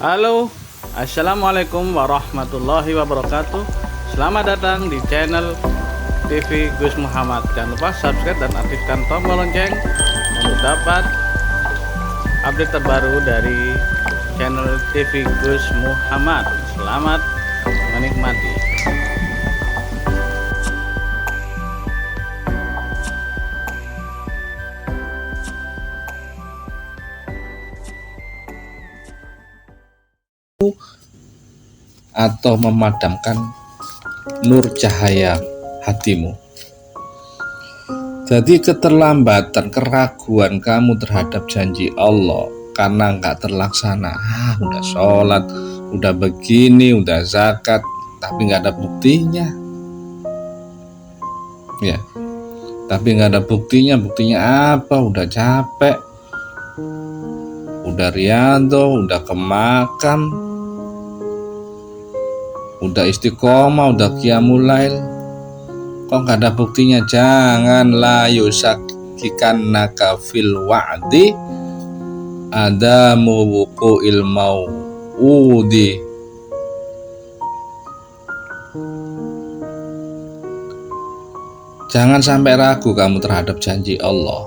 Halo, assalamualaikum warahmatullahi wabarakatuh. Selamat datang di channel TV Gus Muhammad. Jangan lupa subscribe dan aktifkan tombol lonceng untuk dapat update terbaru dari channel TV Gus Muhammad. Selamat menikmati. Atau memadamkan nur cahaya hatimu. Jadi keterlambatan, keraguan kamu terhadap janji Allah karena nggak terlaksana. Udah sholat, udah begini, udah zakat, tapi nggak ada buktinya. Ya, tapi nggak ada buktinya. Buktinya apa? Udah capek, udah riyadhah, udah ke makam, udah istiqomah, udah qiyamul lail, kok gak ada buktinya. Jangan la yusakikannaka fil wa'di adamu wuqu'il mau'udi. Jangan sampai ragu kamu terhadap janji Allah,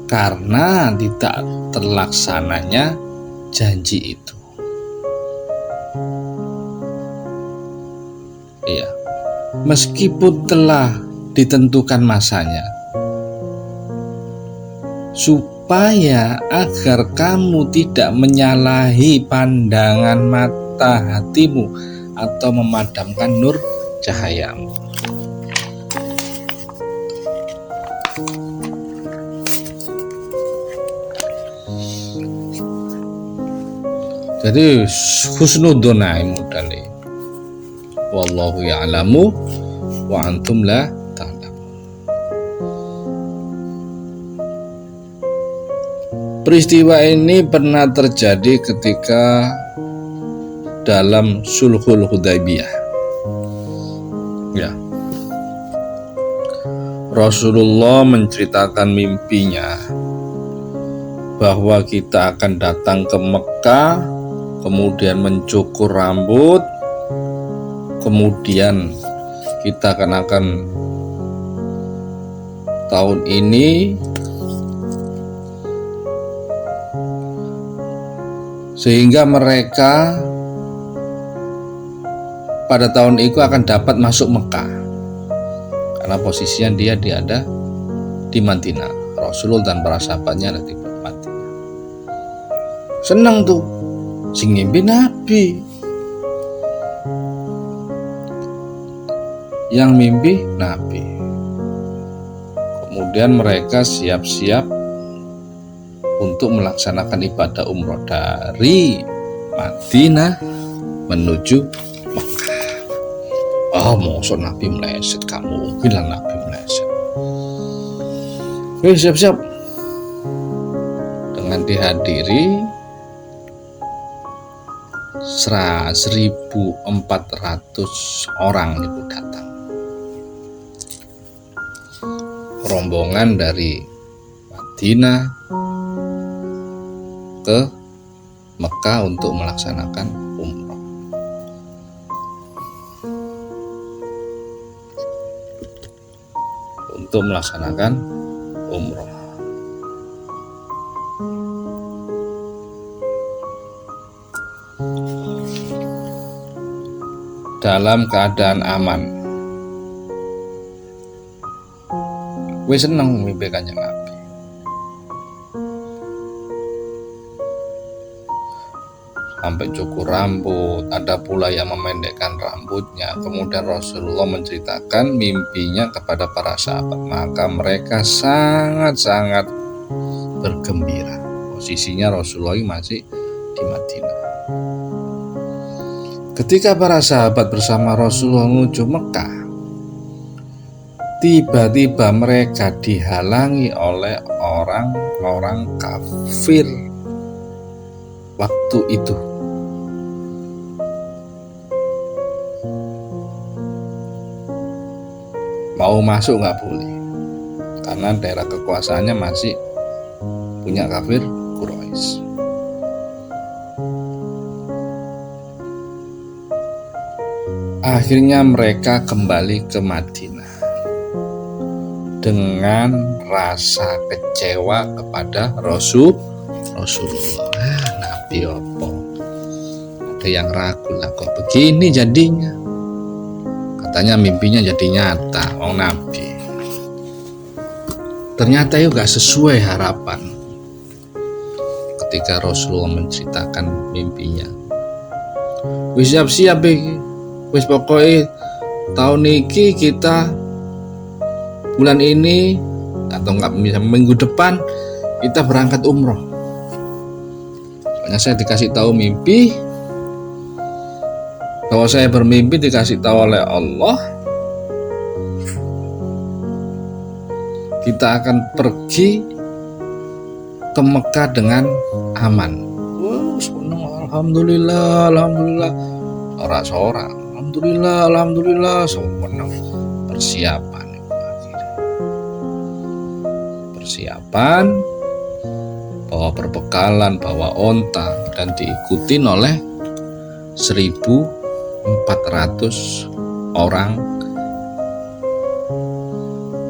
karena tidak terlaksananya janji itu. Iya, meskipun telah ditentukan masanya, supaya agar kamu tidak menyalahi pandangan mata hatimu atau memadamkan nur cahayamu. Jadi husnudzonai mudali, wallahu ya'lamu wa antum la ta'lamun. Peristiwa ini pernah terjadi ketika dalam Sulhul Hudaybiyah. Ya. Rasulullah menceritakan mimpinya bahwa kita akan datang ke Mekah, kemudian mencukur rambut, kemudian kita akan tahun ini sehingga mereka pada tahun itu akan dapat masuk Mekah karena posisinya dia ada di Madinah. Rasulullah dan para sahabatnya ada di Madinah. Senang tuh sing ngimpi Nabi, yang mimpi Nabi. Kemudian mereka siap-siap untuk melaksanakan ibadah umroh dari Madinah menuju Mekah. Maksud Nabi meleset, kamu bilang Nabi meleset. Siap-siap dengan dihadiri 1.400 orang itu datang, rombongan dari Madinah ke Mekah untuk melaksanakan umroh. Dalam keadaan aman. Gue seneng mimpi Kanjeng Nabi. Sampai cukur rambut, ada pula yang memendekkan rambutnya. Kemudian Rasulullah menceritakan mimpinya kepada para sahabat, maka mereka sangat-sangat bergembira. Posisinya Rasulullah masih di Madinah. Ketika para sahabat bersama Rasulullah menuju Mekah, tiba-tiba mereka dihalangi oleh orang-orang kafir waktu itu. Mau masuk nggak boleh, karena daerah kekuasaannya masih punya kafir Quraisy. Akhirnya mereka kembali ke Madinah dengan rasa kecewa kepada Rasulullah. Nabi opo? Ada yang ragu lah, kok begini jadinya? Katanya mimpinya jadi nyata, Nabi. Ternyata itu gak sesuai harapan. Ketika Rasulullah menceritakan mimpinya, wis siap-siap iki. Wis pokoknya tahun ini kita bulan ini atau enggak bisa minggu depan kita berangkat umroh. Soalnya saya dikasih tahu mimpi, bahwa saya bermimpi dikasih tahu oleh Allah, kita akan pergi ke Mekah dengan aman. Senang, alhamdulillah, sorak-sorak, alhamdulillah, senang. Persiapan, bawa perbekalan, bawa onta, dan diikutin oleh 1.400 orang.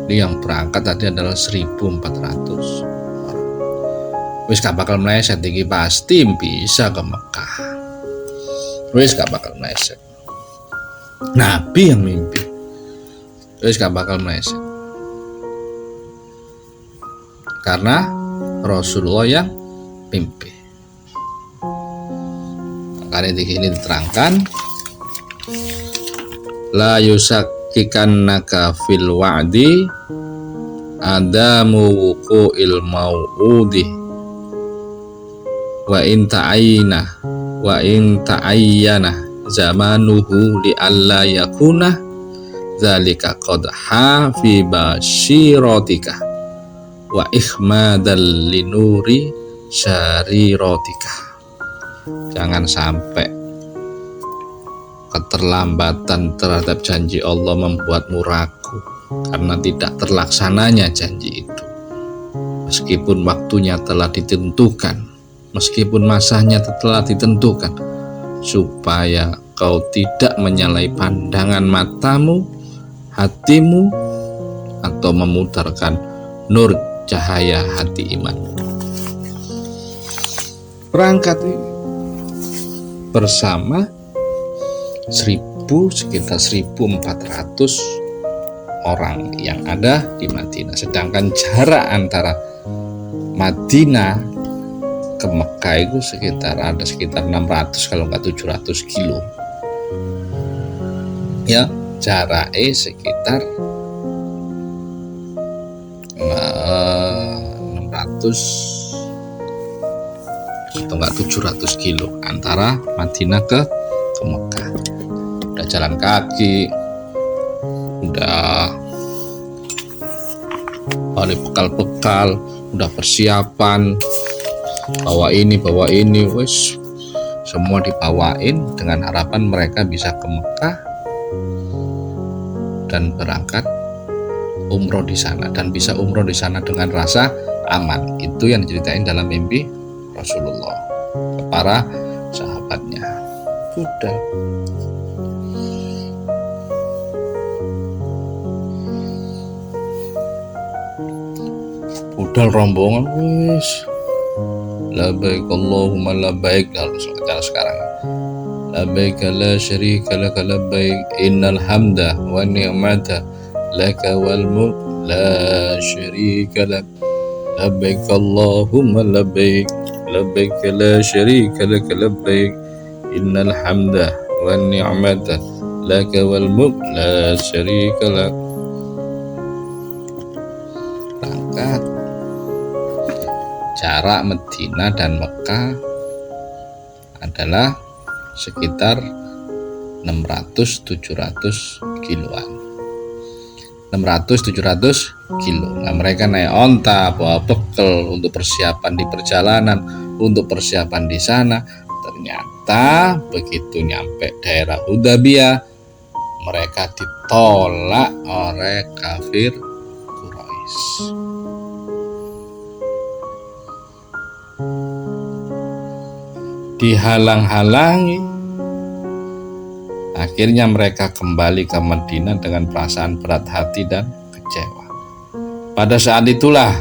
Ini yang berangkat tadi adalah 1.400 orang. Wis gak bakal meleset, iki pasti bisa ke Mekah. Wis gak bakal meleset. Nabi yang mimpi. Wis gak bakal meleset. Karena Rasulullah yang mimpi. Makanya di sini diterangkan, la yusakkikannaka fil wa'di adamu wuqu'il mau'udi wa in ta'ayyana zamanuhu li alla yakuna dzalika qadha fi basyiratika wa ikhmadal linuri syariratika. Jangan sampai keterlambatan terhadap janji Allah membuatmu ragu karena tidak terlaksananya janji itu. Meskipun waktunya telah ditentukan, meskipun masanya telah ditentukan, supaya kau tidak menyalai pandangan matamu, hatimu, atau memudarkan nur cahaya hati imanmu. Berangkat bersama sekitar 1.400 orang yang ada di Madinah. Sedangkan jarak antara Madinah ke Mekah itu sekitar 600 kalau nggak 700 kilo. Ya, jaraknya sekitar 600 atau nggak 700 kilo antara Madinah ke Mekah. Udah jalan kaki, udah balik bekal-bekal, udah persiapan, bawa ini, wes semua dibawain dengan harapan mereka bisa ke Mekah dan berangkat umroh di sana dan bisa umroh di sana dengan rasa aman. Itu yang diceritain dalam mimpi Rasulullah ke para sahabatnya. Udah. Budal rombongan wis labbaik Allahumma labbaik kalau sekarang labbaik la syarika laka labbaik innal hamda wa ni'mata laka wal mulk la syarika lak labbaik Allahumma labbaik labbaik la syarika laka labbaik innal hamda wa ni'mata laka wal mulk la syarika lak. Berangkat. Jarak Madinah dan Mekah adalah sekitar 600-700 kiloan. 600-700 kilo. Nah, mereka naik onta, bawa bekal untuk persiapan di perjalanan, untuk persiapan di sana. Ternyata begitu nyampe daerah Hudaybiyah, mereka ditolak oleh kafir Quraisy. Dihalang-halangi, Akhirnya mereka kembali ke Madinah dengan perasaan berat hati dan kecewa. Pada saat itulah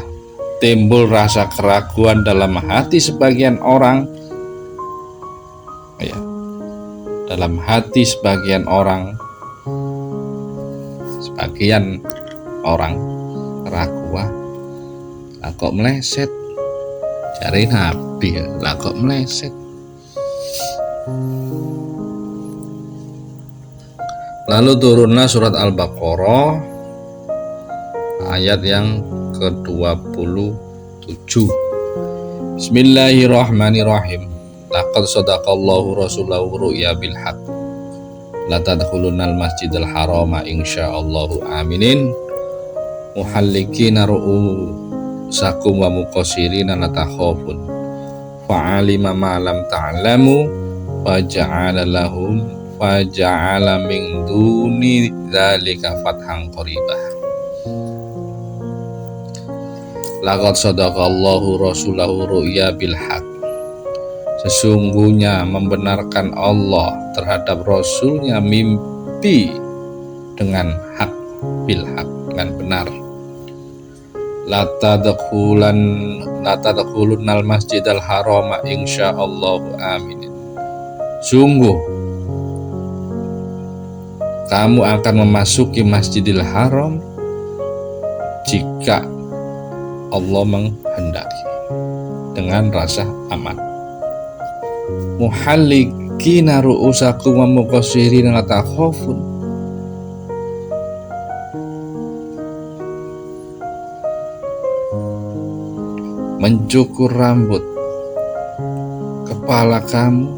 timbul rasa keraguan dalam hati sebagian orang. Dalam hati sebagian orang keraguan, lah kok meleset, cari Nabi, lah kok meleset. Lalu turunlah surat Al-Baqarah ayat yang ke-27. Bismillahirrahmanirrahim. Laqad sadaqallahu rasulahu ru'ya bil haqq. La tadkhulunal masjidal harama insyaallahu aminin. Muhallikina ru'usakum wa muqassirina la takhafun. Fa'alima ma lam ta'lamu faja'ala min duni dzalika fathan qaribah. Laqad sadaqallahu rasulahu ru'ya bil haqq. Sesungguhnya membenarkan Allah terhadap Rasulnya mimpi dengan hak, bil haq, dengan benar. La tadkhulunnal masjidal harama insyaallahu aminin. Sungguh kamu akan memasuki Masjidil Haram jika Allah menghendaki dengan rasa aman. Muhallikina ru'usakum wa muqassirina la takhafun. Mencukur rambut kepala kamu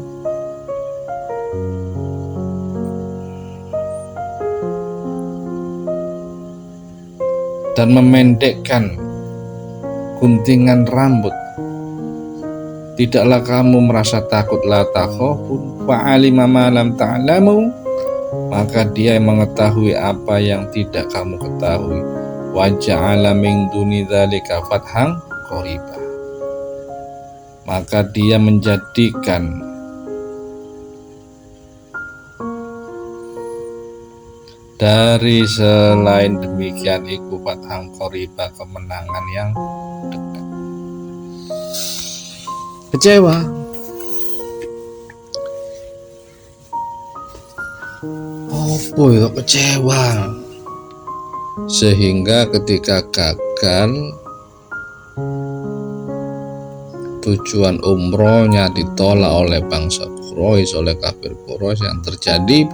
dan memendekkan guntingan rambut. Tidaklah kamu merasa takut, la takhafun fa'alima ma lam ta'lamu, maka dia yang mengetahui apa yang tidak kamu ketahui. Wa ja'ala min duni dzalika fathan qaribah, maka dia menjadikan dari selain demikian iku fathan qaribah, kemenangan yang dekat. Kecewa. Apa ya kecewa? Sehingga ketika gagal tujuan umrohnya ditolak oleh bangsa Quraisy, oleh kafir Quraisy, yang terjadi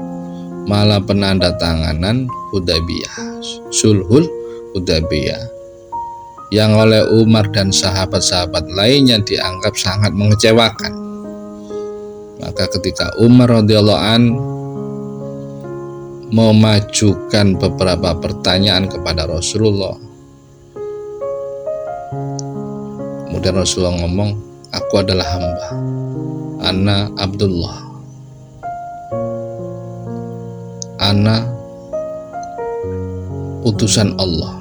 malah penandatanganan Hudaybiyah, Sulhul Hudaybiyah, yang oleh Umar dan sahabat-sahabat lainnya dianggap sangat mengecewakan. Maka ketika Umar radhiyallahu an memajukan beberapa pertanyaan kepada Rasulullah, kemudian Rasulullah ngomong, aku adalah hamba, ana Abdullah, ana utusan Allah.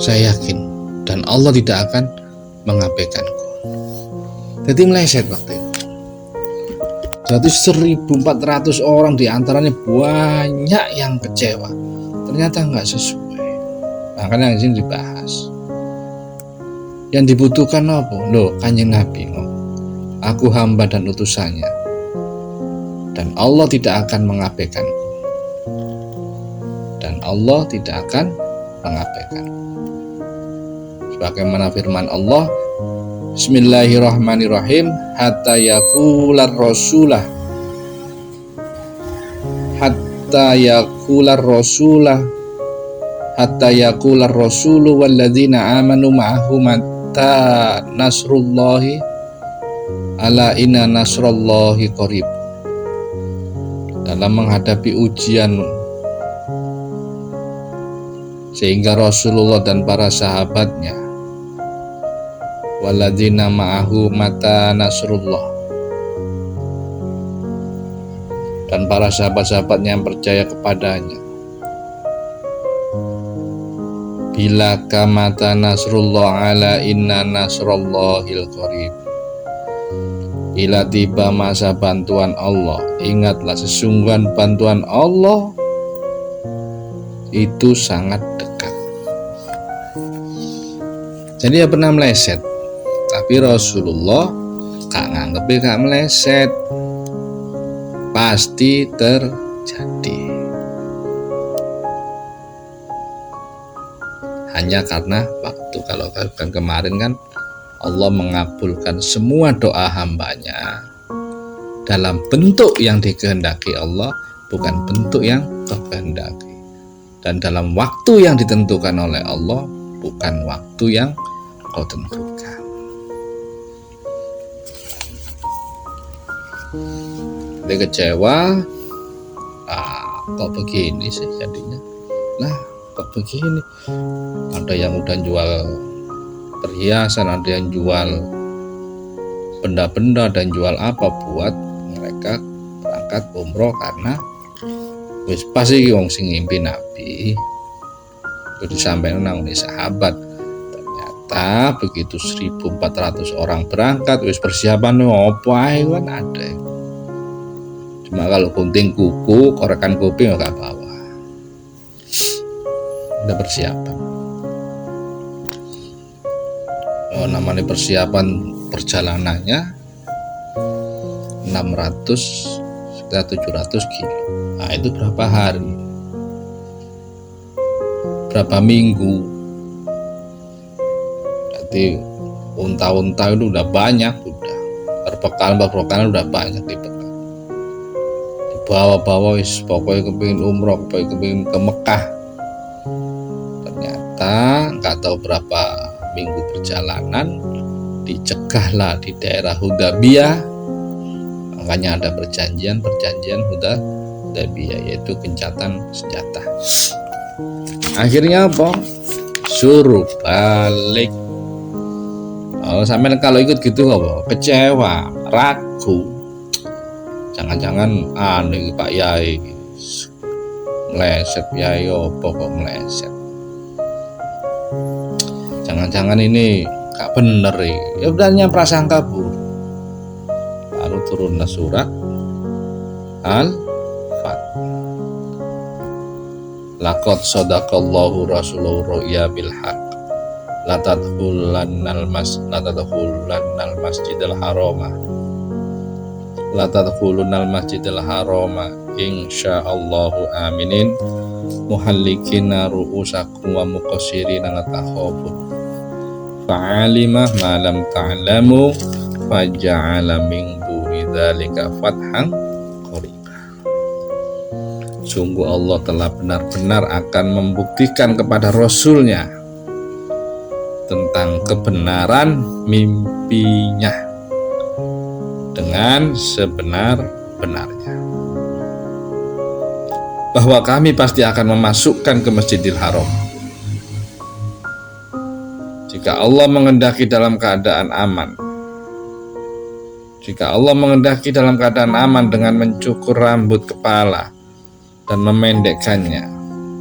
Saya yakin dan Allah tidak akan mengabaikanku. Jadi meleset waktu itu. Jadi 1.400 orang diantaranya banyak yang kecewa. Ternyata nggak sesuai. Makanya yang sini dibahas. Yang dibutuhkan apa? Loh, Kanjeng Nabi ngomong, aku hamba dan utusannya, dan Allah tidak akan mengabaikanku. Dan Allah tidak akan mengabaikanku. Sebagaimana firman Allah, Bismillahirrahmanirrahim, hatta yaqular rasulah walladzina amanu ma'ahu mata nasrullahi ala inna nasrullahi qarib. Dalam menghadapi ujian, sehingga Rasulullah dan para sahabatnya, walladzina ma'ahu mata nasrullah, dan para sahabat-sahabatnya yang percaya kepadanya, bila kamata nasrullah ala inna nasrullahil qarib, Bila tiba masa bantuan Allah, ingatlah sesungguhnya bantuan Allah itu sangat dekat. Jadi ya pernah meleset, tapi Rasulullah gak nganggep gak meleset, pasti terjadi. Hanya karena waktu. Kalau kemarin kan Allah mengabulkan semua doa hambanya dalam bentuk yang dikehendaki Allah, bukan bentuk yang kau kehendaki, dan dalam waktu yang ditentukan oleh Allah, bukan waktu yang kau tentukan. Dia kecewa, kok begini sih jadinya. Nah, kok begini? Ada yang udah jual perhiasan, ada yang jual benda-benda dan jual apa buat mereka berangkat umroh, karena wis pasti wong sing ngimpi Nabi itu disampaikan nang sahabat. Ternyata begitu 1.400 orang berangkat, wis persiapan apa ae kan ada. Cuma kalau gunting kuku, korekan kuping enggak bawa. Udah persiapan. Namanya persiapan perjalanannya 700 kilo. Nah, itu berapa hari, berapa minggu. Jadi unta-unta itu udah banyak, udah berbekalan udah banyak dibawa wis pokoknya kepingin umroh, pokoknya kepingin ke Mekah. Ternyata nggak tahu berapa minggu perjalanan dicegahlah di daerah Hudaybiyah. Makanya ada perjanjian Hudaybiyah, yaitu gencatan senjata. Akhirnya apa? Suruh balik. Sampai kalau ikut gitu apa? Kecewa, ragu. Jangan-jangan aneh Pak Yai meleset, Yai apa kok meleset? Jangan-jangan ini gak bener ya. Udahnya prasangka buruk. Lalu turunlah surat Al-Fat. Laqad sadaqallahu rasuluhu ru'ya bil haqq la tadkhulannal masjidal harama insyaallahu aminin muhallikina ru'usakum wa muqassirina la takhafun fa'alimah ma lam ta'lamu faja'ala min duni dzalika fathan qariba. Sungguh Allah telah benar-benar akan membuktikan kepada Rasulnya tentang kebenaran mimpinya dengan sebenar-benarnya, bahwa kami pasti akan memasukkan ke Masjidil Haram jika Allah menghendaki dalam keadaan aman. Jika Allah menghendaki dalam keadaan aman dengan mencukur rambut kepala dan memendekkannya,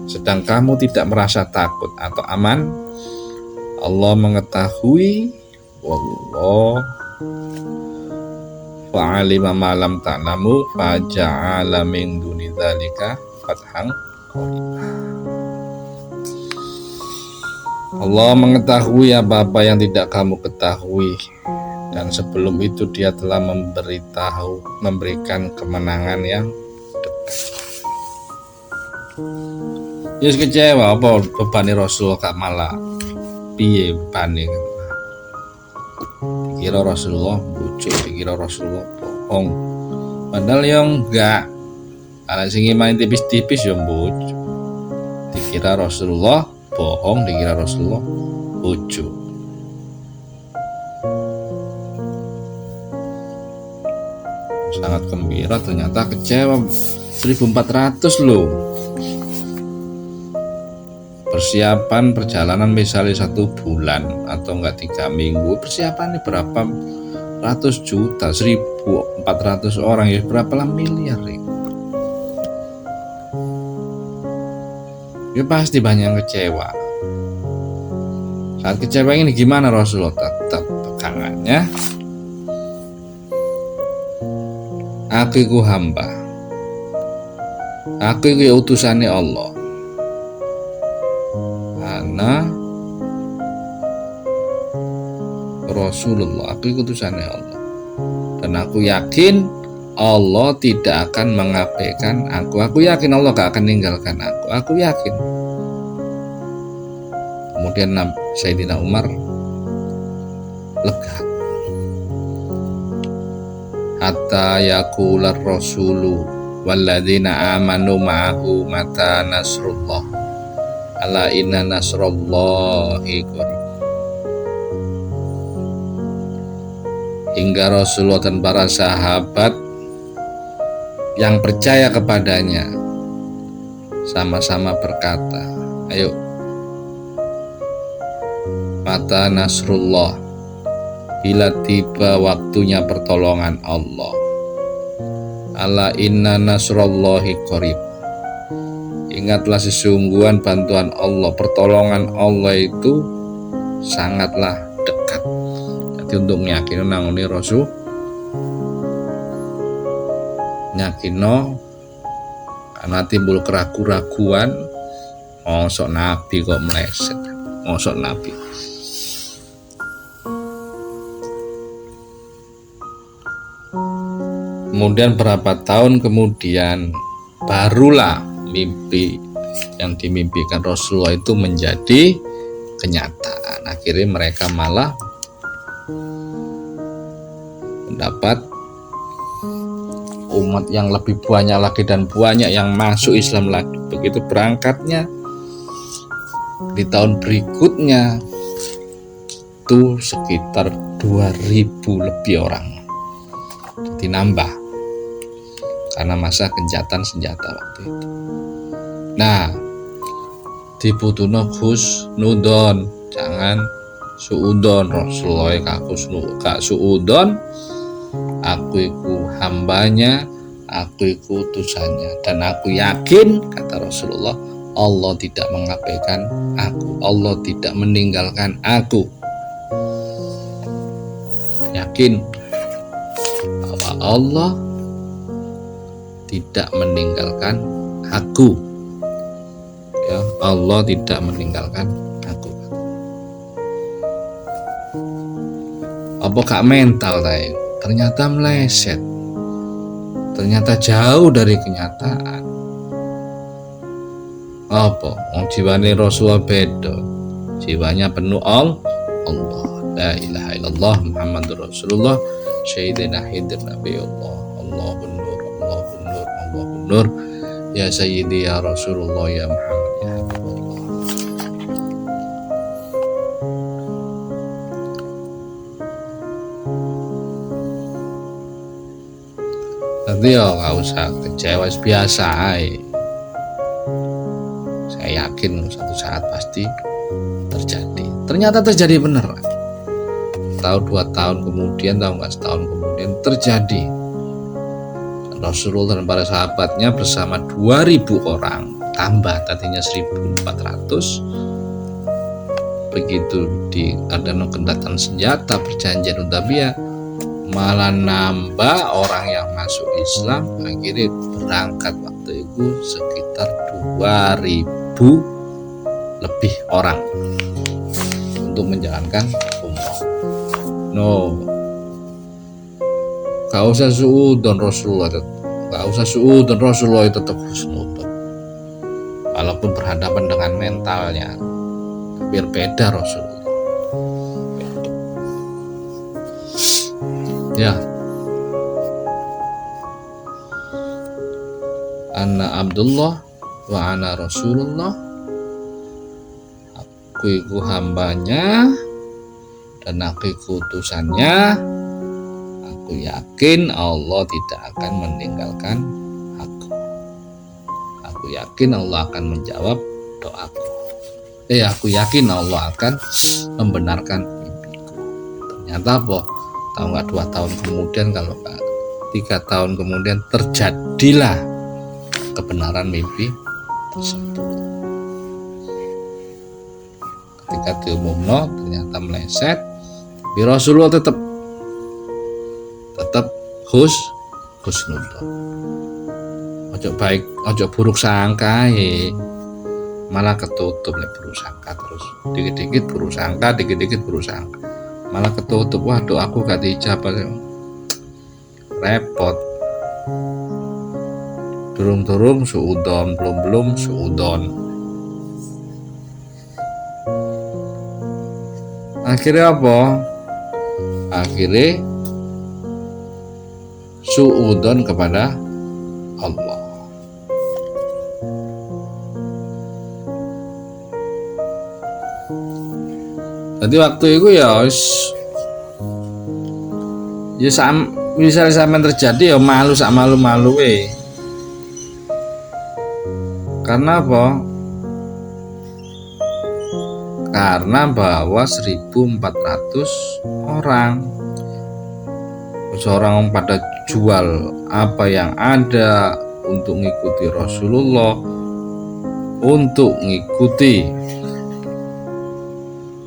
sedang kamu tidak merasa takut atau aman, Allah mengetahui. Wallah fa'alima ma lam ta'lamu faja'ala min duni dzalika fathan qariba. Allah mengetahui apa-apa yang tidak kamu ketahui, dan sebelum itu Dia telah memberikan kemenangan yang dekat. Yes, kecewa apa bebani Rasul gak malah piye bebani. Dikira Rasulullah bujuk, dikira Rasulullah bohong, padahal yang enggak. Ala sing iman tipis-tipis yang bujuk. Dikira Rasulullah bohong, dikira Rasulullah bujuk. Sangat gembira, ternyata kecewa. 1.400 loh. Persiapan perjalanan misalnya 1 bulan atau enggak 3 minggu, persiapannya berapa ratus juta, 1.400 orang ya berapa lah miliar ya. Ya pasti banyak yang kecewa. Saat kecewa ini gimana Rasulullah? Tetap pegangannya aku iku hamba, aku iku utusane Allah. Ana Rasulullah, aku iku utusane Allah. Dan aku yakin Allah tidak akan mengabaikan aku. Aku yakin Allah gak akan meninggalkan aku. Aku yakin. Kemudian Sayyidina Umar lega. Hatta yaqular rasulu walladzina amanu ma'ahu mata nasrullah. Ala inna nasrullahi qarib. Hingga Rasulullah dan para sahabat yang percaya kepadanya sama-sama berkata, ayo, mata nasrullah, bila tiba waktunya pertolongan Allah. Ala inna nasrullahi qarib. Ingatlah sesungguhan bantuan Allah, pertolongan Allah itu sangatlah dekat. Jadi untuk nyakino nangoni Rasul, nyakino karena timbul keraguan, mosok Nabi kok meleset, mosok Nabi. Kemudian berapa tahun kemudian barulah mimpi yang dimimpikan Rasulullah itu menjadi kenyataan. Akhirnya mereka malah mendapat umat yang lebih banyak lagi dan banyak yang masuk Islam lagi. Begitu berangkatnya di tahun berikutnya itu sekitar 2000 lebih orang. Jadi nambah karena masa gencatan senjata waktu itu. Nah, dibutuhno husnudon, jangan suudon. Rasulullah kaku gak suudon, aku iku hambanya, aku iku utusannya, dan aku yakin, kata Rasulullah, Allah tidak mengabaikan aku, Allah tidak meninggalkan aku. Yakin bahwa Allah tidak meninggalkan aku, ya, Allah tidak meninggalkan aku. Apa gak mental tadi? Ternyata meleset, ternyata jauh dari kenyataan. Apa? Jiwane Rasulullah beda, jiwanya penuh Allah. La ilaha illallah Muhammadur Rasulullah Sayyidina Hidir Nabiullah. Allahun Nur, Allahun Nur, Allahun Nur, ya Sayyidi ya Rasulullah ya Muhammad ya Habibullah. Nanti ya gak usah kecewa, biasa aja. Saya yakin suatu saat pasti terjadi. Ternyata terjadi bener. Tahun 2 tahun kemudian, tahu nggak, setahun kemudian terjadi. Dan Rasulullah dan para sahabatnya bersama 2000 orang, tambah tadinya 1400. Begitu diadakan kendatan senjata perjanjian Hudaybiyah, malah nambah orang yang masuk Islam. Akhirnya berangkat waktu itu sekitar 2000 lebih orang untuk menjalankan umrah. No, gak usah suudon Rasulullah, gak usah suudon Rasulullah itu tetap husnudon. Walaupun berhadapan dengan mentalnya, biar beda Rasulullah. Ya, Ana Abdullah wa ana Rasulullah. Aku iku hambanya dan aku iku utusannya. Aku yakin Allah tidak akan meninggalkan aku. Aku yakin Allah akan menjawab doaku. Aku yakin Allah akan membenarkan mimpiku. Ternyata apa? Tahu nggak, 2 tahun kemudian, kalau nggak 3 tahun kemudian, terjadilah kebenaran mimpi tersebut. Ketika diumumno ternyata meleset, tapi Rasulullah tetap husnudzon. Ojo buruk sangka malah ketutup nek buruk sangka terus. Dikit-dikit buruk sangka, malah ketutup. Waduh, aku gak dijabah. Repot. Durung-durung suudon, belum suudon. Akhirnya apa? Akhirnya suudon kepada Allah. Jadi waktu itu ya misal sampean terjadi ya malu sak malu-malu Karena apa? Karena bahwa 1.400 orang pada jual apa yang ada untuk mengikuti Rasulullah, untuk mengikuti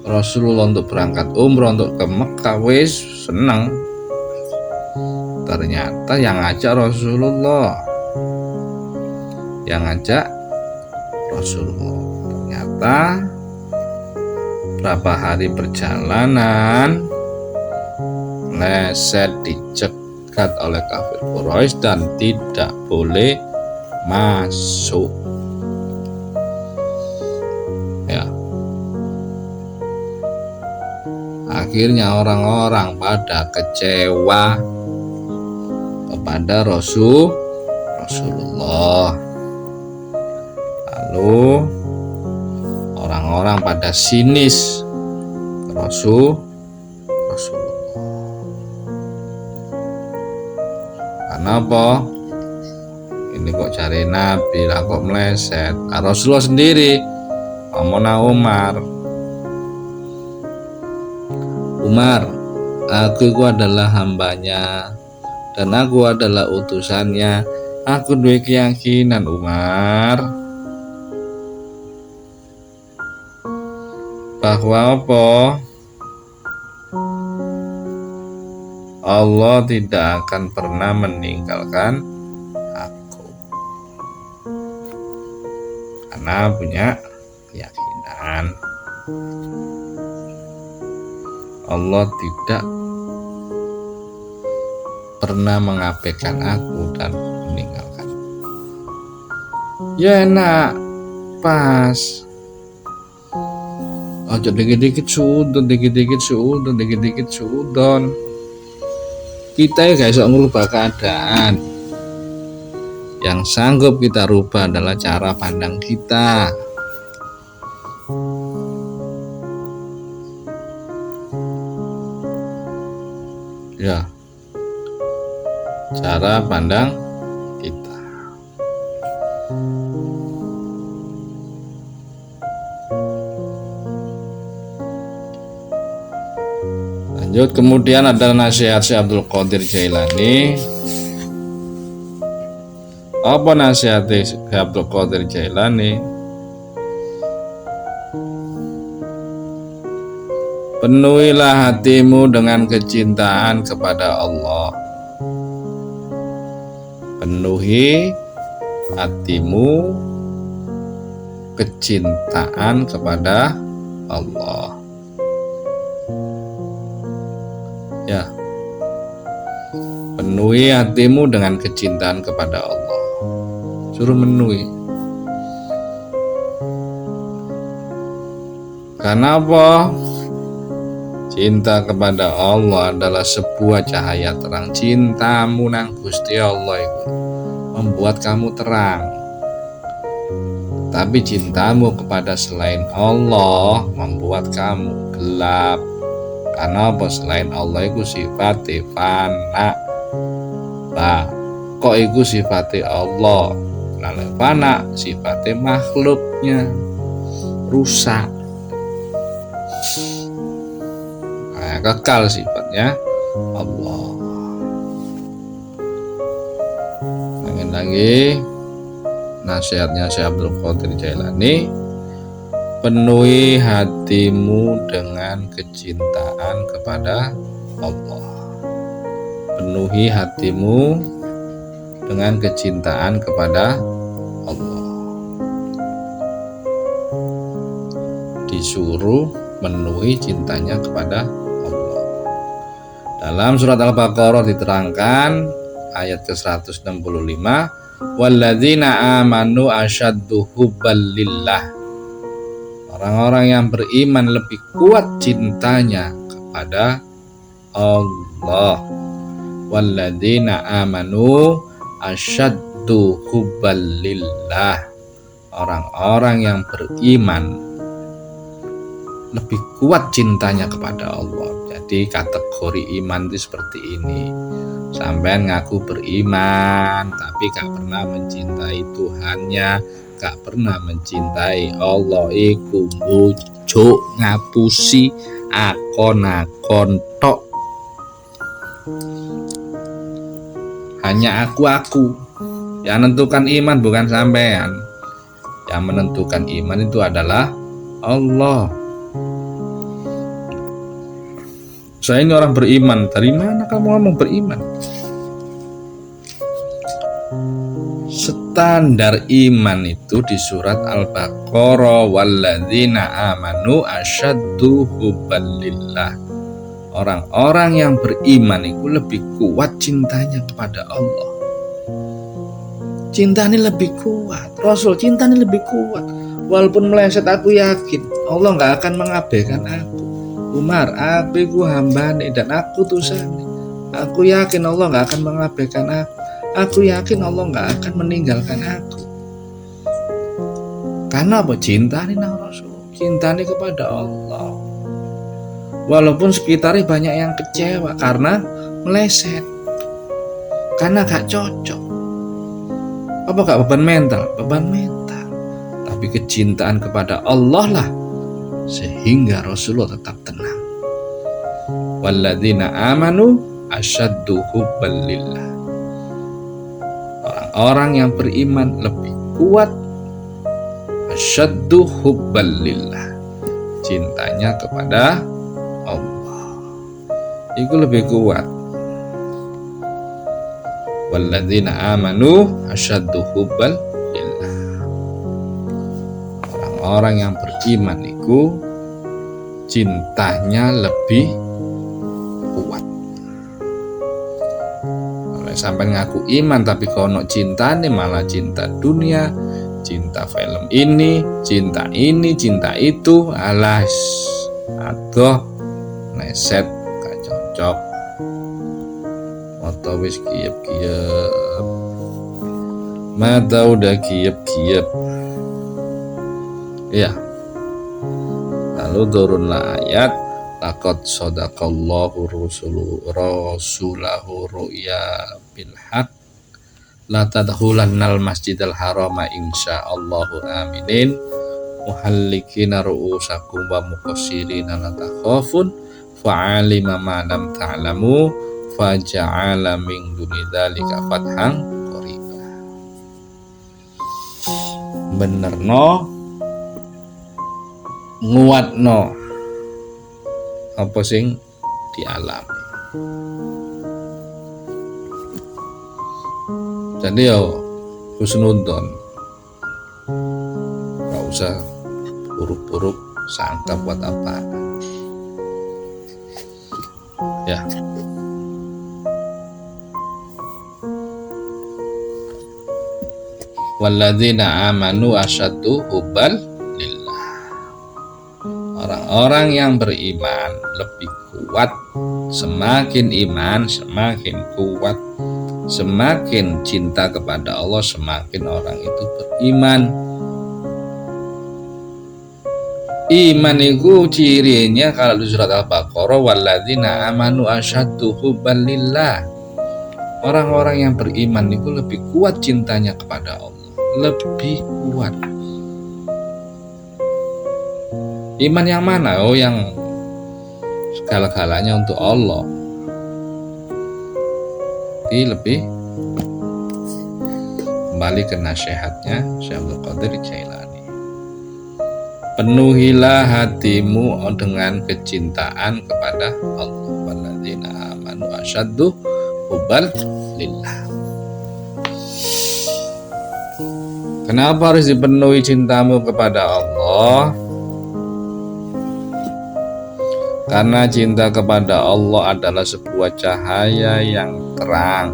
Rasulullah untuk berangkat umroh, untuk ke Mekah, wis seneng. Ternyata yang ngajak Rasulullah, ternyata berapa hari perjalanan leset, dicegat oleh kafir Quraisy dan tidak boleh masuk. Akhirnya orang-orang pada kecewa kepada Rasulullah. Lalu orang-orang pada sinis ke Rasulullah. Karena apa? Ini kok cari Nabi lah kok meleset. Rasulullah sendiri ngomong Umar, aku itu adalah hambanya dan aku adalah utusannya. Aku duwe keyakinan Umar bahwa apa? Allah tidak akan pernah meninggalkan aku karena punya keyakinan Allah tidak pernah mengabaikan aku dan meninggalkan. Ya enak, pas. Ojo dikit-dikit suudon. Kita ya guys, ngubah keadaan. Yang sanggup kita rubah adalah cara pandang kita. Ya, cara pandang kita. Lanjut, kemudian ada nasihat Syekh Abdul Qadir Jailani. Apa nasihat Syekh Abdul Qadir Jailani? Penuhilah hatimu dengan kecintaan kepada Allah. Penuhi hatimu kecintaan kepada Allah. Ya. Penuhi hatimu dengan kecintaan kepada Allah. Suruh menuhi. Karena apa? Cinta kepada Allah adalah sebuah cahaya terang. Cintamu nang Gusti Allah itu membuat kamu terang. Tapi cintamu kepada selain Allah membuat kamu gelap. Karena apa? Selain Allah itu sifatnya fana. Kok itu sifatnya Allah? Lalu fana sifatnya makhluknya rusak. Kekal sifatnya Allah. Lagi nasihatnya Syekh Abdul Qadir Jailani, penuhi hatimu dengan kecintaan kepada Allah. Penuhi hatimu dengan kecintaan kepada Allah. Disuruh memenuhi cintanya kepada Allah. Dalam surat Al-Baqarah diterangkan ayat ke-165, walladzina amanu asyaddu hubban lillah. Orang-orang yang beriman lebih kuat cintanya kepada Allah. Walladzina amanu asyaddu hubban lillah. Orang-orang yang beriman lebih kuat cintanya kepada Allah. Jadi kategori iman itu seperti ini. Sampean ngaku beriman tapi gak pernah mencintai Tuhannya, gak pernah mencintai Allah, iku bujuk ngapusi akon-akon tok. Hanya aku yang menentukan iman, bukan sampean. Yang menentukan iman itu adalah Allah. Saya ini orang beriman. Dari mana kamu ngomong beriman? Standar iman itu di surat Al-Baqarah, walladzina amanu asyaddu hubban lillah. Orang-orang yang beriman itu lebih kuat cintanya kepada Allah. Cinta ini lebih kuat. Rasul cinta ini lebih kuat. Walaupun meleset, aku yakin Allah gak akan mengabaikan aku. Umar, aku hambane dan aku tusane. Aku yakin Allah gak akan mengabaikan aku. Aku yakin Allah gak akan meninggalkan aku. Karena apa? Cinta ini nang Rasul, cinta ini kepada Allah. Walaupun sekitarnya banyak yang kecewa karena meleset, karena gak cocok. Apa gak beban mental? Beban mental. Tapi kecintaan kepada Allah lah sehingga Rasulullah tetap tenang. Walladzina amanu asyaddu hubban lillah. Orang-orang yang beriman lebih kuat asyaddu hubban lillah, cintanya kepada Allah itu lebih kuat. Walladzina amanu asyaddu hubban lillah. Orang-orang yang beriman itu cintanya lebih kuat. Kalau sampai ngaku iman tapi kono cintane malah cinta dunia, cinta film ini, cinta itu, alas adoh neset gak cocok. Moto wis kiyep-kiyep, mata udah kiyep-kiyep. Ya. Lalu turunlah ayat, laqad sadaqallahu rasulahu ru'ya bil haq la tadkhulannal masjidal harama insyaallahu aminin muhallikina ru'usakum wa muqassirina la takhafun fa'alima ma lam ta'lamu faja'ala min duni dzalika fathang qariba. Benerno nguatno apa sing dialami. Jadi husnudon, gak usah buruk-buruk sangka buat apa ya. Walladzina amanu asyaddu hubban lillah. Orang-orang yang beriman lebih kuat. Semakin iman semakin kuat, semakin cinta kepada Allah semakin orang itu beriman. Iman itu cirinya kalau di surat Al-Baqarah, walladzina amanu asyaddu hubban lillah. Orang-orang yang beriman itu lebih kuat cintanya kepada Allah, lebih kuat. Iman yang mana? Oh, yang segala-galanya untuk Allah. Ini lebih kembali ke nasihatnya Syekh Abdul Qadir Jailani. Penuhilah hatimu dengan kecintaan kepada Allah. Walladzina amanu asyaddu hubban lillah. Kenapa harus dipenuhi cintamu kepada Allah? Karena cinta kepada Allah adalah sebuah cahaya yang terang.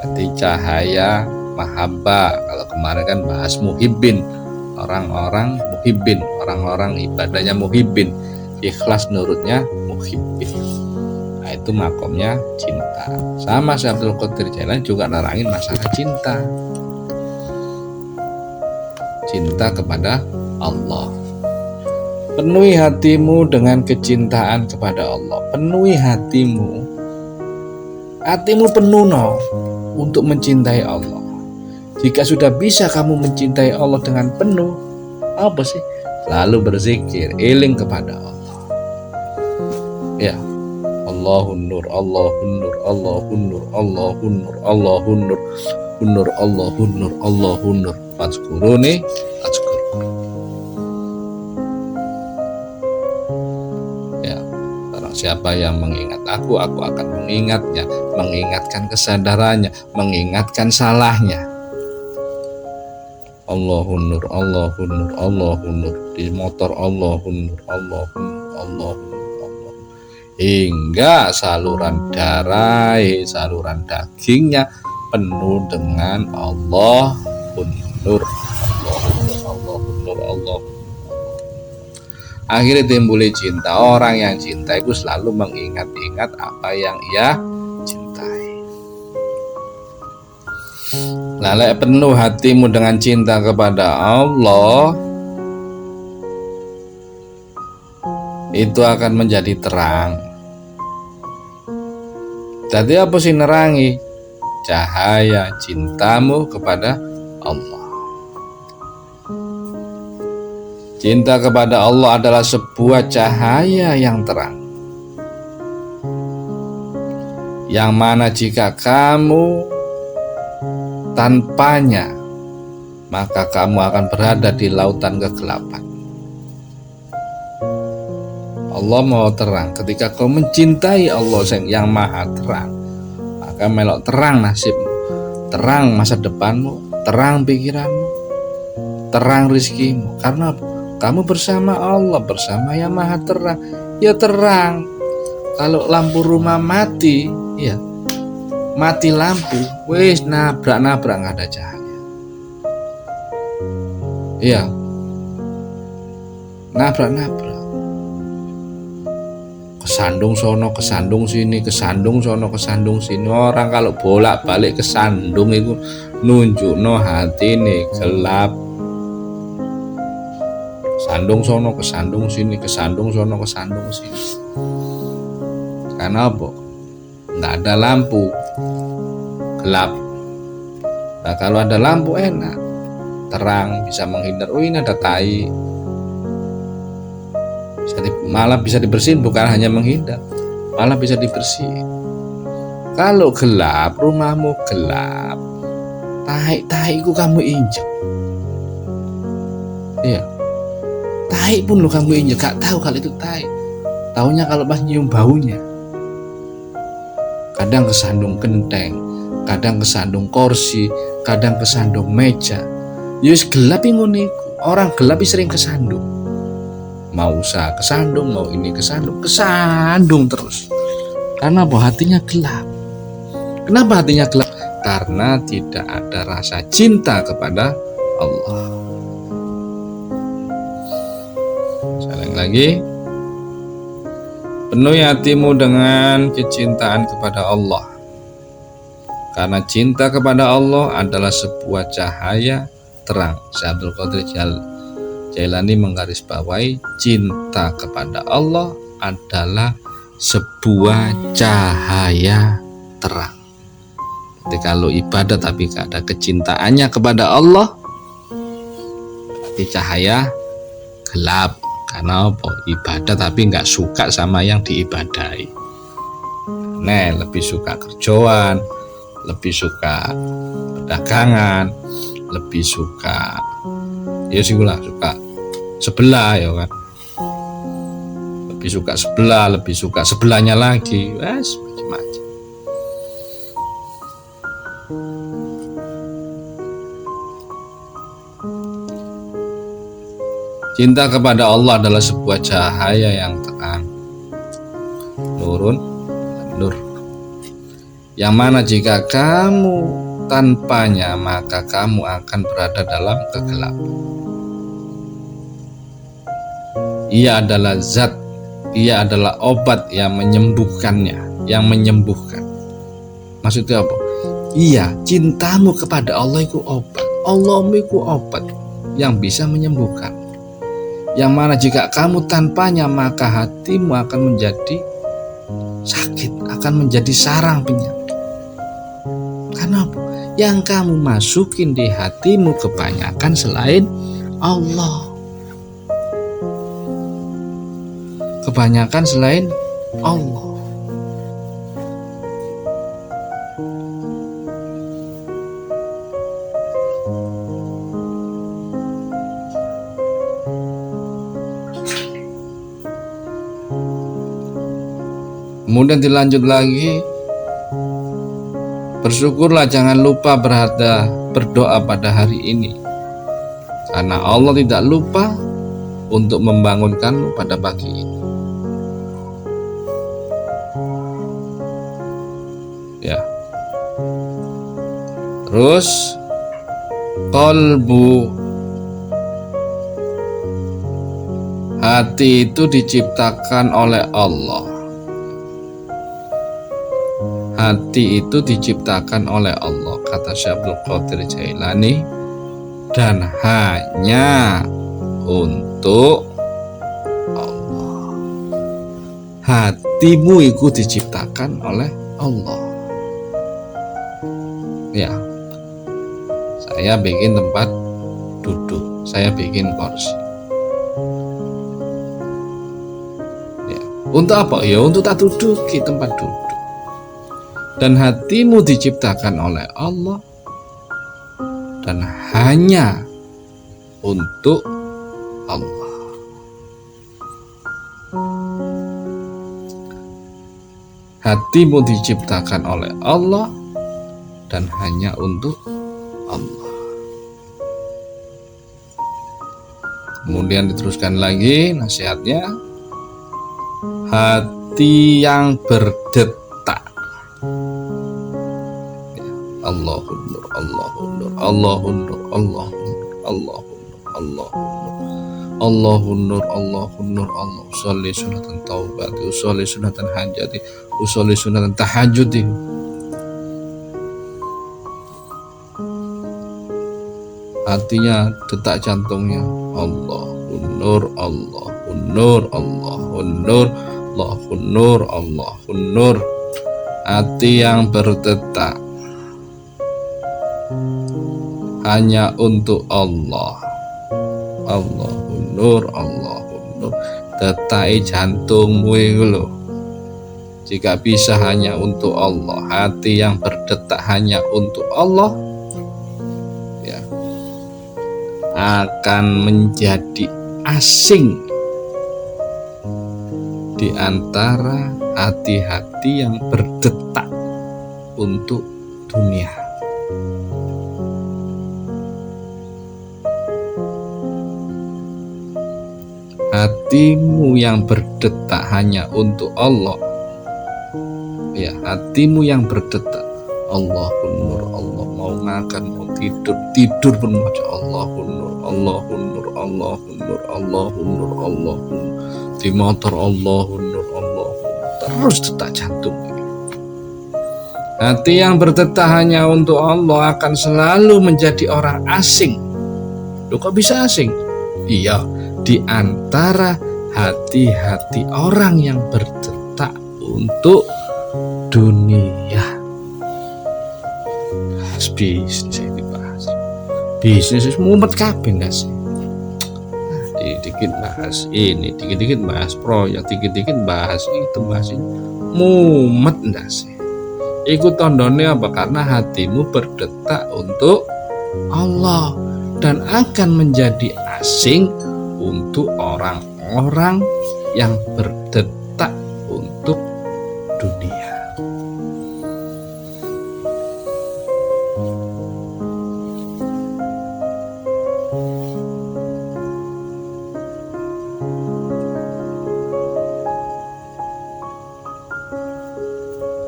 Berarti cahaya mahabbah. Kalau kemarin kan bahas muhibbin, orang-orang muhibbin, orang-orang ibadahnya muhibbin, ikhlas nurutnya muhibbin. Nah, itu makomnya cinta. Sama Syekh Abdul Qadir Jailani juga nerangin masalah cinta. Cinta kepada Allah. Penuhi hatimu dengan kecintaan kepada Allah. Penuhi hatimu. Hatimu penuh untuk mencintai Allah. Jika sudah bisa kamu mencintai Allah dengan penuh, apa sih? Lalu berzikir, eling kepada Allah. Ya. Allahun nur, Allahun nur, Allahun nur, Allahun nur, Allahun nur, nur, Allahun nur, Allahun nur. Fadzkuruni adzkurkum. Ya, barang siapa yang mengingat aku akan mengingatnya, mengingatkan kesadarannya, mengingatkan salahnya. Allahun nur, Allahun nur, Allahun nur. Di motor Allahun nur, Allahun nur, Allahun nur. Hingga saluran darah, saluran dagingnya penuh dengan Allahun nur, Allahun nur, Allahun nur, Allahun nur. Akhirnya timbul cinta. Orang yang cinta itu selalu mengingat-ingat apa yang ia cintai. Lalu penuh hatimu dengan cinta kepada Allah, itu akan menjadi terang. Jadi apa sih nerangi? Cahaya cintamu kepada Allah. Cinta kepada Allah adalah sebuah cahaya yang terang, yang mana jika kamu tanpanya, maka kamu akan berada di lautan kegelapan. Allah mau terang. Ketika kau mencintai Allah yang maha terang, maka melok terang nasibmu, terang masa depanmu, terang pikiranmu, terang rizkimu. Karena kamu bersama Allah, bersama yang maha terang. Ya terang. Kalau lampu rumah mati, ya mati lampu, wis nabrak-nabrak nggak ada cahaya. Iya, nabrak-nabrak. Kesandung sono, kesandung sini, kesandung sono, kesandung sini. Orang kalau bolak-balik kesandung itu nunjukno hatine gelap. Kesandung sono, kesandung sini, kesandung sono, kesandung sini. Karena apa? Nggak ada lampu, gelap. Nah, kalau ada lampu enak, terang, bisa menghindar. Oh, ini ada tai. Malah bisa dibersihin, bukan hanya menghindar, malah bisa dibersihin. Kalau gelap, rumahmu gelap, tai-taiku kamu injek. Iya, tai pun lo kamu injek, gak tahu kalau itu tai. Taunya kalau pas nyium baunya. Kadang kesandung genteng, kadang kesandung kursi, kadang kesandung meja. Yus gelap ngono iku. Orang gelap sering kesandung. Mau usaha kesandung, mau ini kesandung terus. Karena apa? Hatinya gelap. Kenapa hatinya gelap? Karena tidak ada rasa cinta kepada Allah. Sekali lagi, penuhi hatimu dengan kecintaan kepada Allah. Karena cinta kepada Allah adalah sebuah cahaya terang. Syekh Abdul Qadir Jailani menggarisbawahi cinta kepada Allah adalah sebuah cahaya terang. Jadi kalau ibadah tapi gak ada kecintaannya kepada Allah, berarti cahaya gelap. Karena apa? Ibadah tapi gak suka sama yang diibadahi. Nah, lebih suka kerjaan, lebih suka perdagangan, lebih suka ya sih suka sebelah ya kan, lebih suka sebelah, lebih suka sebelahnya lagi, macam-macam. Cinta kepada Allah adalah sebuah cahaya yang terang, nurun nur, yang mana jika kamu tanpanya maka kamu akan berada dalam kegelapan. Ia adalah zat, ia adalah obat yang menyembuhkannya, yang menyembuhkan. Maksudnya apa? Iya, cintamu kepada Allah itu obat. Allahmu itu obat yang bisa menyembuhkan. Yang mana jika kamu tanpanya maka hatimu akan menjadi sakit, akan menjadi sarang penyakit. Karena apa? Yang kamu masukin di hatimu kebanyakan selain Allah. Kebanyakan selain Allah. Kemudian dilanjut lagi, bersyukurlah, jangan lupa berdoa pada hari ini, karena Allah tidak lupa untuk membangunkanmu pada pagi ini. Ya. Terus qalbu, hati itu diciptakan oleh Allah. Hati itu diciptakan oleh Allah, kata Syekh Abdul Qadir Jailani, dan hanya untuk Allah. Hatimu itu diciptakan oleh Allah. Ya, saya bikin tempat duduk, saya bikin kursi. Ya, untuk apa? Ya untuk tak duduk di tempat duduk. Dan hatimu diciptakan oleh Allah dan hanya untuk Allah. Hatimu diciptakan oleh Allah dan hanya untuk Allah. Kemudian diteruskan lagi nasihatnya, hati yang berdetak. Allahun nur, Allahun nur, Allahun nur, Allahun nur, Allahun nur, Allahun nur, Allahun nur, Allah. Usolli sunatan taubati, usolli sunatan hajati, usolli sunatan tahajudi. Hatinya, detak jantungnya, Allahun nur, Allahun nur, Allahun nur, Allahun nur, Allahun nur. Hati yang berdetak hanya untuk Allah. Allahun nur, Allahun nur. Detai jantungmu itu loh. Jika bisa hanya untuk Allah, hati yang berdetak hanya untuk Allah, ya, akan menjadi asing di antara hati-hati yang berdetak untuk dunia. Hatimu yang berdetak hanya untuk Allah, ya, hatimu yang berdetak, Allahun nur, Allah, mau makan, mau tidur pun baca Allahun nur, Allahun nur, Allahun nur, Allahun nur, Allahun nur, di motor Allahun nur, Allahun nur, terus detak jantung. Hati yang berdetak hanya untuk Allah akan selalu menjadi orang asing. Loh, kok bisa asing? Iya, di antara hati-hati orang yang berdetak untuk dunia. Bisnis ini bahas. Bisnis mumet kabeh ndak sih? Dikit bahas ini, dikit-dikit bahas proyek, dikit-dikit bahas itu, bahas ini. Mumet ndak sih? Ikut tandane apa? Karena hatimu berdetak untuk Allah dan akan menjadi asing untuk orang-orang yang berdetak untuk dunia.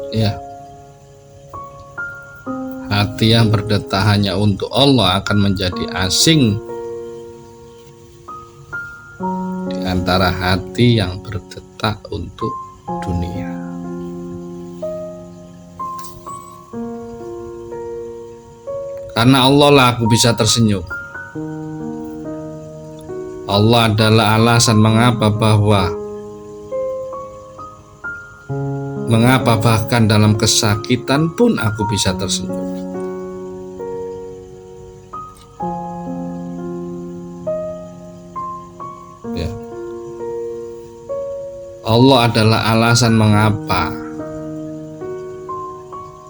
Ya, hati yang berdetak hanya untuk Allah akan menjadi asing di antara hati yang berdetak untuk dunia. Karena Allah lah aku bisa tersenyum. Allah adalah alasan mengapa bahkan dalam kesakitan pun aku bisa tersenyum. Ya. Allah adalah alasan mengapa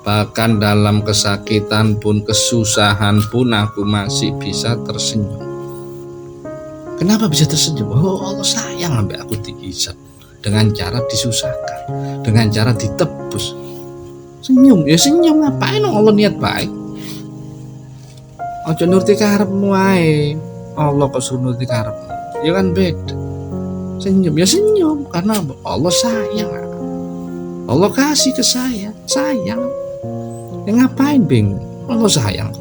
bahkan dalam kesakitan pun, kesusahan pun aku masih bisa tersenyum. Kenapa bisa tersenyum? Oh, Allah sayang sampai aku dihisab dengan cara disusahkan, dengan cara ditebus. Senyum, ya senyum, ngapain Allah niat baik? Ojo nuruti karepmu ae. Allah kok suruh nuruti karepmu. Ya kan beda. Senyum, ya senyum karena Allah sayang. Allah kasih ke saya, sayang. Ya ngapain bingung? Allah sayang.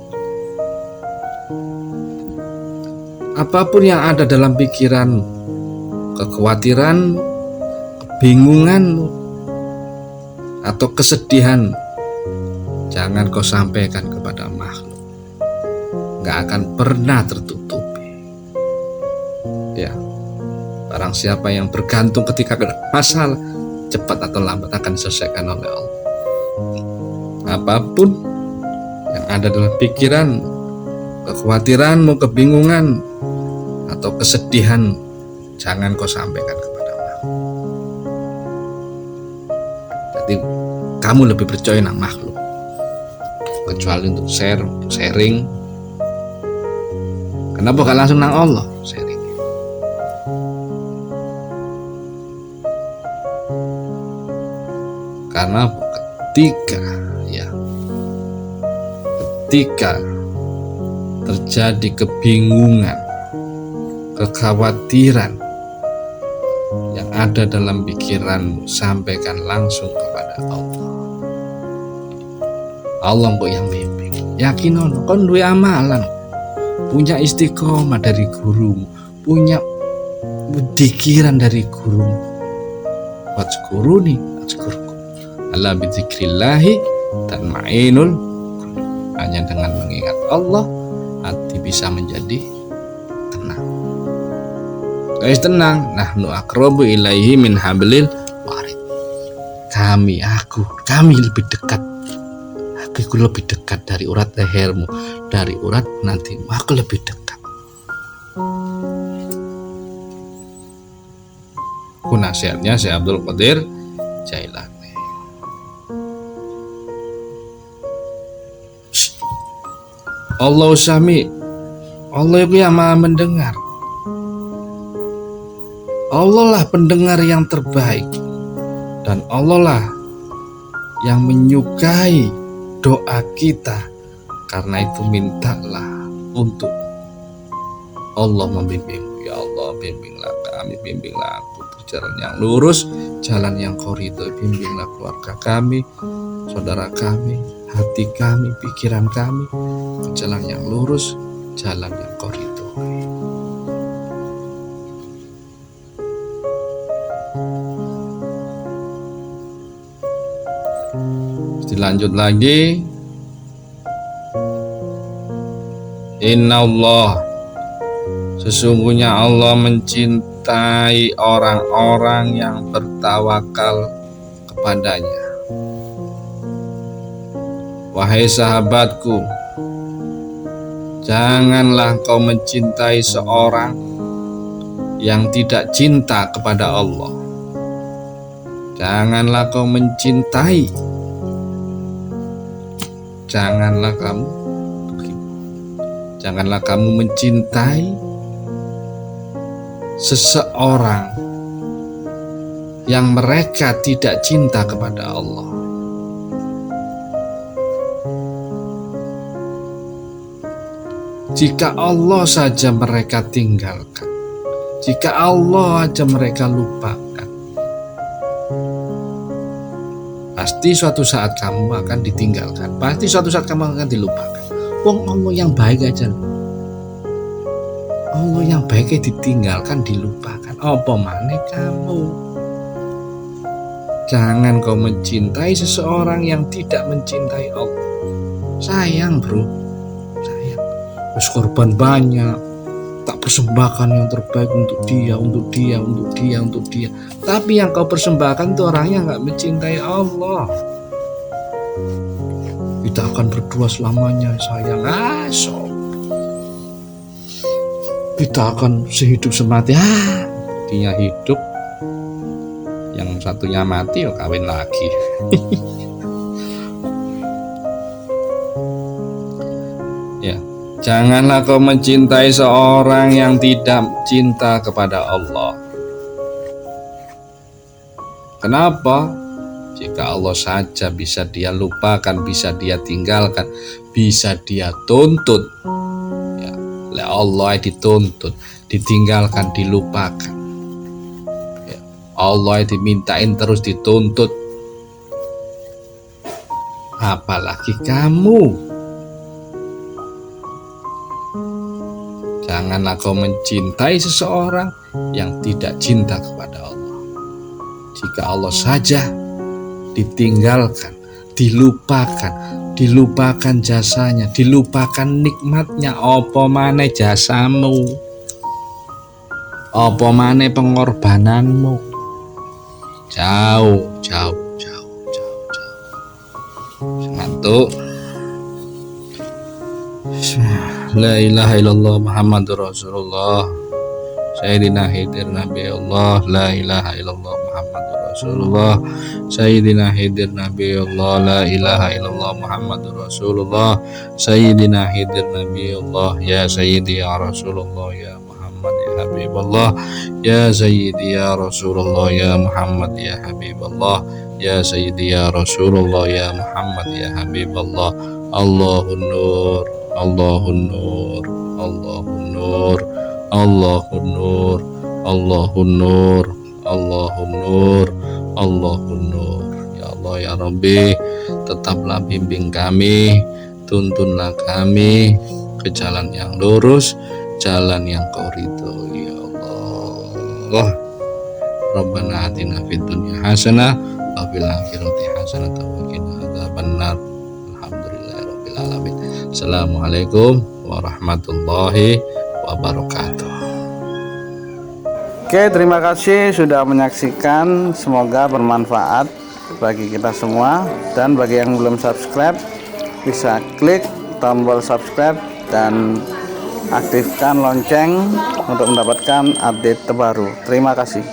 Apapun yang ada dalam pikiranmu, kekhawatiranmu, kebingunganmu, atau kesedihan, jangan kau sampaikan kepada makhluk. Gak akan pernah tertutupi. Ya, barang siapa yang bergantung ketika ada masalah, cepat atau lambat akan diselesaikan oleh Allah. Apapun yang ada dalam pikiran, kekhawatiranmu, kebingungan, atau kesedihan, jangan kau sampaikan kepada makhluk. Jadi kamu lebih percaya nang makhluk, kecuali untuk sharing. Kenapa gak langsung nang Allah sharing? Karena ketika terjadi kebingungan, kekhawatiran yang ada dalam pikiranmu, sampaikan langsung kepada Allah. Allah kok yang bimbing. Yakin kon duwe amalan, punya istiqomah dari gurumu, punya pikiran dari gurumu. Wazkuruni azkurkum. Ala bidzikrillahi tatmainul qulub. Hanya dengan mengingat Allah, hati bisa menjadi tenang. Guys, tenang. Nahnu aqrabu ilaihi min hablil warid. Kami lebih dekat. Aku lebih dekat dari urat lehermu, dari urat nantimu. Aku lebih dekat. Aku nasihatnya Syekh Abdul Qadir Jailani. Allah Sami, Allah itu yang maha mendengar. Allah lah pendengar yang terbaik, dan Allah lah yang menyukai doa kita. Karena itu mintalah untuk Allah membimbingmu. Ya Allah, bimbinglah kami, bimbinglah aku jalan yang lurus, jalan yang Kau ridhoi. Bimbinglah keluarga kami, saudara kami, hati kami, pikiran kami ke jalan yang lurus, jalan yang Kau ridhoi. Dilanjut lagi. Inna Allah, sesungguhnya Allah mencintai orang-orang yang bertawakal kepadanya. Wahai sahabatku, janganlah kau mencintai seorang yang tidak cinta kepada Allah. Janganlah kau mencintai, janganlah kamu mencintai seseorang yang mereka tidak cinta kepada Allah. Jika Allah saja mereka tinggalkan, jika Allah saja mereka lupakan, Pasti suatu saat kamu akan ditinggalkan. Pasti suatu saat kamu akan dilupakan. Wong Allah yang baik aja. Allah yang baiknya ditinggalkan, dilupakan. Apa maneh kamu? Jangan kau mencintai seseorang yang tidak mencintai Allah. Sayang bro, sayang. Terus korban banyak, tak persembahkan yang terbaik untuk dia, untuk dia, untuk dia, untuk dia. Tapi yang kau persembahkan itu orangnya nggak mencintai Allah. Kita akan berdua selamanya sayang. Kita akan sehidup semati. Dia hidup, yang satunya mati, kawin lagi. Ya, janganlah kau mencintai seorang yang tidak cinta kepada Allah. Kenapa? Jika Allah saja bisa dia lupakan, bisa dia tinggalkan, bisa dia tuntut. Ya, oleh Allah dituntut, ditinggalkan, dilupakan. Ya, Allah dimintain terus dituntut. Apalagi kamu. Janganlah kau mencintai seseorang yang tidak cinta kepada Allah. Jika Allah saja ditinggalkan, dilupakan jasanya, dilupakan nikmatnya, apa maneh jasamu, apa maneh pengorbananmu. Jauh. Ngantuk. La ilaha illallah Muhammadur Rasulullah. Sayyidina Khidir Nabi Allah. La ilaha illallah Muhammadur Rasulullah. Sayyidina Khidir Nabi Allah. La ilaha illallah Muhammadur Rasulullah. Sayyidina Khidir Nabi Allah. Ya Sayyidi ya Rasulullah ya Muhammad ya Habiballah. Ya Sayyidi ya Rasulullah ya Muhammad ya Habiballah. Ya Sayyidi ya Rasulullah ya Muhammad ya Habiballah. Allahun Nur, Allahun Nur, Allahun Nur, Allahun Nur, Allahun Nur, Allahun Nur, Allahun Nur. Ya Allah ya Rabbi, tetaplah bimbing kami, tuntunlah kami ke jalan yang lurus, jalan yang Kau ridhoi ya Allah. Rabbana atina fid dunya hasanah wa fil akhirati hasanah wa qina adzabannar. Alhamdulillahirabbil alamin. Assalamualaikum warahmatullahi wabarakatuh. Oke, terima kasih sudah menyaksikan. Semoga bermanfaat bagi kita semua. Dan bagi yang belum subscribe, bisa klik tombol subscribe dan aktifkan lonceng untuk mendapatkan update terbaru. Terima kasih.